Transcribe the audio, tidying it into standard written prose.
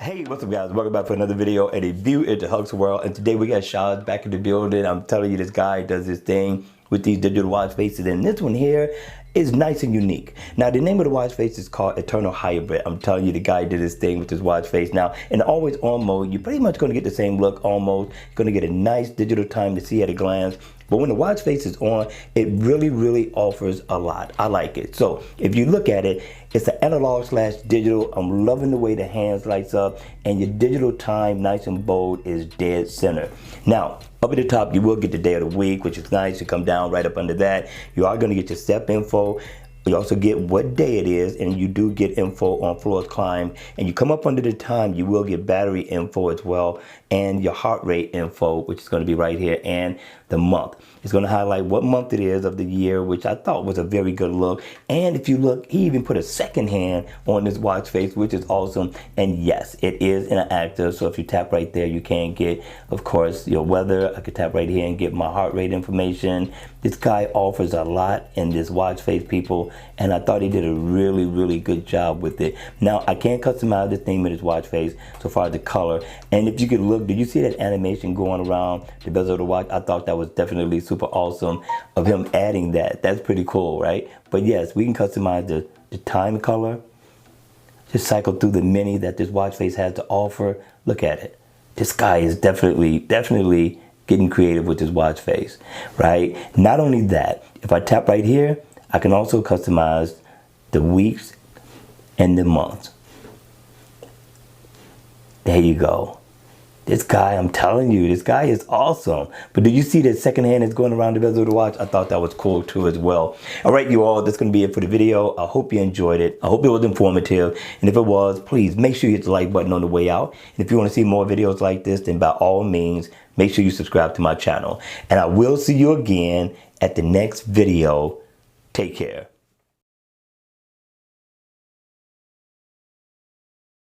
Hey, what's up guys? Welcome back for another video and a view into Huck's World. And today we got SzaZs back in the building. I'm telling you, this guy does this thing with these digital watch faces, and this one here is nice and unique. Now the name of the watch face is called Eternal Hybrid. I'm telling you, the guy did this thing with his watch face. Now in the always on mode, you're pretty much going to get the same look almost. You're going to get a nice digital time to see at a glance. But when the watch face is on, it really offers a lot. I like it. So if you look at it, it's an analog slash digital. I'm loving the way the hands lights up, and your digital time, nice and bold, is dead center. Now, up at the top, you will get the day of the week, which is nice. You come down right up under that. You are going to get your step info. You also get what day it is, and you do get info on floors climbed. And you come up under the time, you will get battery info as well, and your heart rate info, which is going to be right here, and the month. It's going to highlight what month it is of the year, which I thought was a very good look. And if you look, he even put a second hand on this watch face, which is awesome. And yes, it is interactive. So if you tap right there, you can get, of course, your weather. I could tap right here and get my heart rate information. This guy offers a lot in this watch face, people, and I thought he did a really good job with it. Now, I can't customize the theme of this watch face so far as the color. And if you could look, did you see that animation going around the bezel of the watch? I thought that was definitely super awesome of him adding that. That's pretty cool, right? But yes, we can customize the time color. Just cycle through the many that this watch face has to offer. Look at it. This guy is definitely getting creative with this watch face, right? Not only that, if I tap right here, I can also customize the weeks and the months. There you go. This guy, I'm telling you, this guy is awesome. But did you see that second hand is going around the bezel of the watch? I thought that was cool too as well. All right, you all, that's going to be it for the video. I hope you enjoyed it. I hope it was informative. And if it was, please make sure you hit the like button on the way out. And if you want to see more videos like this, then by all means, make sure you subscribe to my channel. And I will see you again at the next video. Take care.